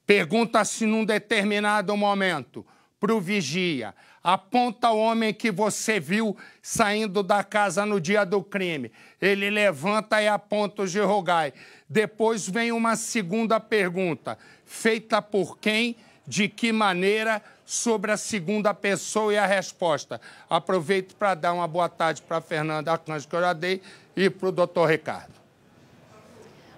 Pergunta-se num determinado momento para o vigia: aponta o homem que você viu saindo da casa no dia do crime. Ele levanta e aponta o Gil Rugai. Depois vem uma segunda pergunta, feita por quem, de que maneira, sobre a segunda pessoa, e a resposta. Aproveito para dar uma boa tarde para a Fernanda Arcanjo, que eu já dei, e para o doutor Ricardo.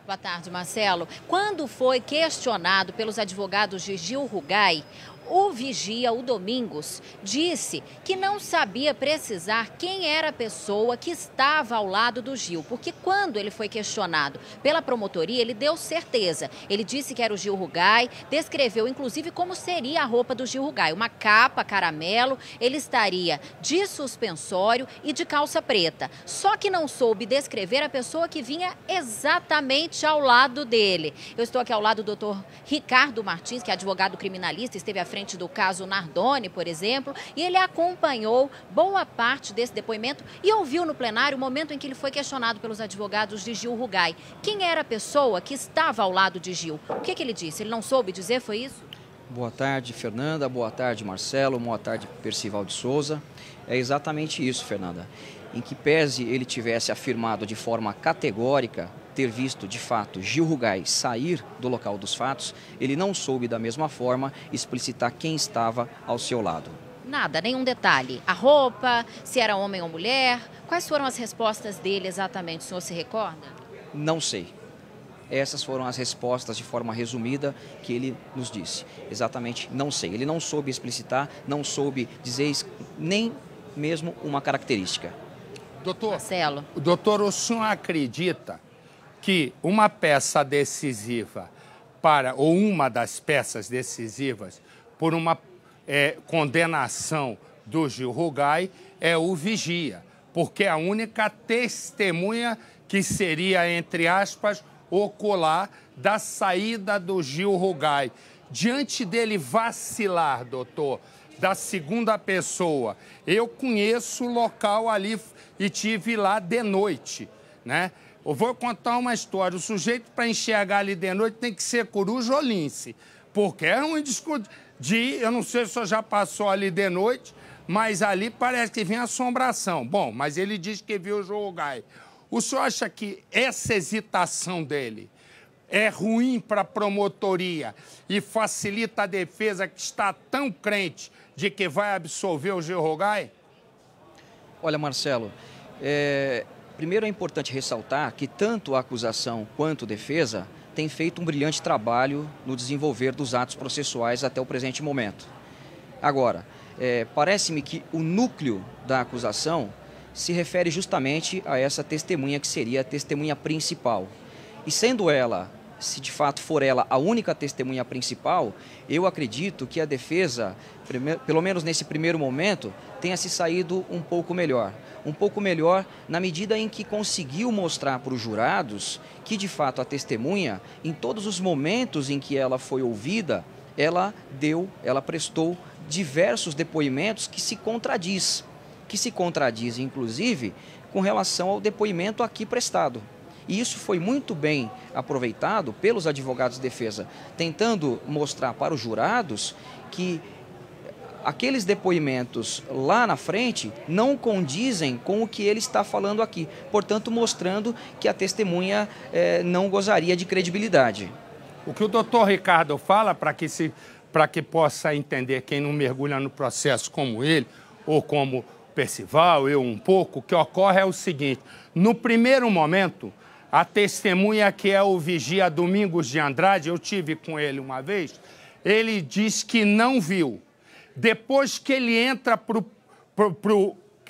Boa tarde, Marcelo. Quando foi questionado pelos advogados de Gil Rugai, o vigia, o Domingos, disse que não sabia precisar quem era a pessoa que estava ao lado do Gil, porque quando ele foi questionado pela promotoria, ele deu certeza. Ele disse que era o Gil Rugai, descreveu inclusive como seria a roupa do Gil Rugai, uma capa caramelo, ele estaria de suspensório e de calça preta. Só que não soube descrever a pessoa que vinha exatamente ao lado dele. Eu estou aqui ao lado do doutor Ricardo Martins, que é advogado criminalista, esteve à frente do caso Nardoni, por exemplo, e ele acompanhou boa parte desse depoimento e ouviu no plenário o momento em que ele foi questionado pelos advogados de Gil Rugai. Quem era a pessoa que estava ao lado de Gil? O que ele disse? Ele não soube dizer, foi isso? Boa tarde, Fernanda. Boa tarde, Marcelo. Boa tarde, Percival de Souza. É exatamente isso, Fernanda. Em que pese ele tivesse afirmado de forma categórica ter visto, de fato, Gil Rugai sair do local dos fatos, ele não soube, da mesma forma, explicitar quem estava ao seu lado. Nada, nenhum detalhe. A roupa, se era homem ou mulher, quais foram as respostas dele exatamente, o senhor se recorda? Não sei. Essas foram as respostas, de forma resumida, que ele nos disse. Exatamente, não sei. Ele não soube explicitar, não soube dizer nem mesmo uma característica. Doutor, Marcelo. Doutor, o senhor acredita que uma peça decisiva ou uma das peças decisivas por uma condenação do Gil Rugai é o vigia, porque é a única testemunha que seria, entre aspas, ocular da saída do Gil Rugai. Diante dele vacilar, doutor, da segunda pessoa, eu conheço o local ali e tive lá de noite, né? Eu vou contar uma história. O sujeito, para enxergar ali de noite, tem que ser coruja ou lince. Porque é um eu não sei se o senhor já passou ali de noite, mas ali parece que vem assombração. Bom, mas ele diz que viu o Gil Rugai. O senhor acha que essa hesitação dele é ruim para a promotoria e facilita a defesa, que está tão crente de que vai absolver o Gil Rugai? Olha, Marcelo, primeiro é importante ressaltar que tanto a acusação quanto a defesa têm feito um brilhante trabalho no desenvolver dos atos processuais até o presente momento. Agora, parece-me que o núcleo da acusação se refere justamente a essa testemunha que seria a testemunha principal. E sendo ela, se de fato for ela a única testemunha principal, eu acredito que a defesa, pelo menos nesse primeiro momento, tenha se saído um pouco melhor. Um pouco melhor na medida em que conseguiu mostrar para os jurados que, de fato, a testemunha, em todos os momentos em que ela foi ouvida, ela prestou diversos depoimentos que se contradizem, inclusive, com relação ao depoimento aqui prestado. E isso foi muito bem aproveitado pelos advogados de defesa, tentando mostrar para os jurados que aqueles depoimentos lá na frente não condizem com o que ele está falando aqui, portanto, mostrando que a testemunha não gozaria de credibilidade. O que o doutor Ricardo fala, para que possa entender quem não mergulha no processo como ele, ou como Percival, eu um pouco, o que ocorre é o seguinte: no primeiro momento, a testemunha, que é o vigia Domingos de Andrade, eu tive com ele uma vez, ele diz que não viu. Depois que ele entra para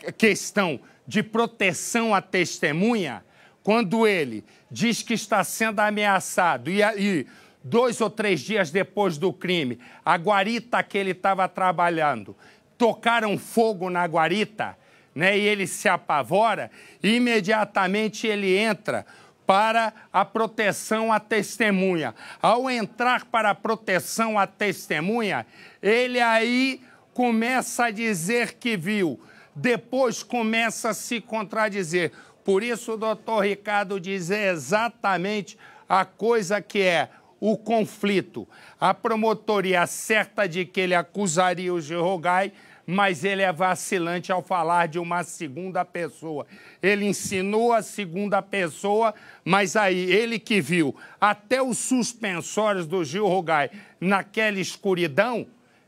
a questão de proteção à testemunha, quando ele diz que está sendo ameaçado e 2 ou 3 dias depois do crime, a guarita que ele estava trabalhando, tocaram fogo na guarita, né, e ele se apavora, e imediatamente ele entra para a proteção à testemunha. Ao entrar para a proteção à testemunha, ele aí começa a dizer que viu, depois começa a se contradizer. Por isso o doutor Ricardo diz exatamente a coisa que é: o conflito. A promotoria acerta de que ele acusaria o Gil Rugai, mas ele é vacilante ao falar de uma segunda pessoa. Ele insinua a segunda pessoa, mas aí ele que viu até os suspensórios do Gil Rugai naquela escuridão,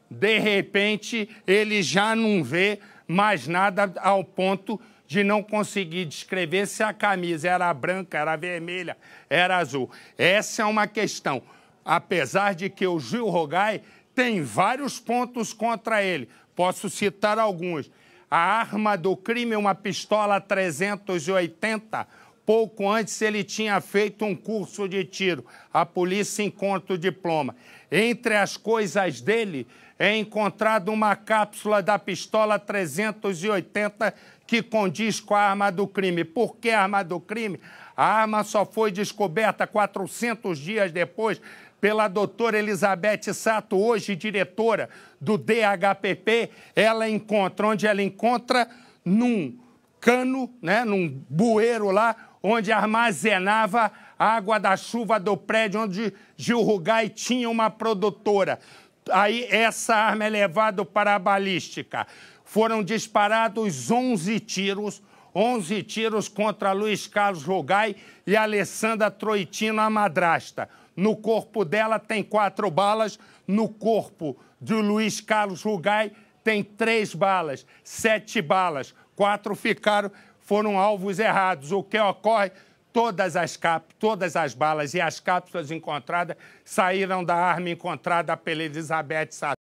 de repente ele já não vê mais nada ao ponto de não conseguir descrever se a camisa era branca, era vermelha, era azul. Essa é uma questão. Apesar de que o Gil Rugai tem vários pontos contra ele. Posso citar alguns. A arma do crime, uma pistola 380. Pouco antes ele tinha feito um curso de tiro. A polícia encontra o diploma. Entre as coisas dele é encontrado uma cápsula da pistola 380 que condiz com a arma do crime. Por que a arma do crime? A arma só foi descoberta 400 dias depois pela doutora Elizabeth Sato, hoje diretora do DHPP. Ela encontra, onde ela encontra? Num cano, né, num bueiro lá, onde armazenava a água da chuva do prédio, onde Gil Rugai tinha uma produtora. Aí essa arma é levada para a balística. Foram disparados 11 tiros contra Luiz Carlos Rugai e Alessandra Troitino, a madrasta. No corpo dela tem 4 balas, no corpo de Luiz Carlos Rugai tem 3 balas, 7 balas. 4 foram alvos errados. O que ocorre? Todas as balas e as cápsulas encontradas saíram da arma encontrada pela Elizabeth Sato.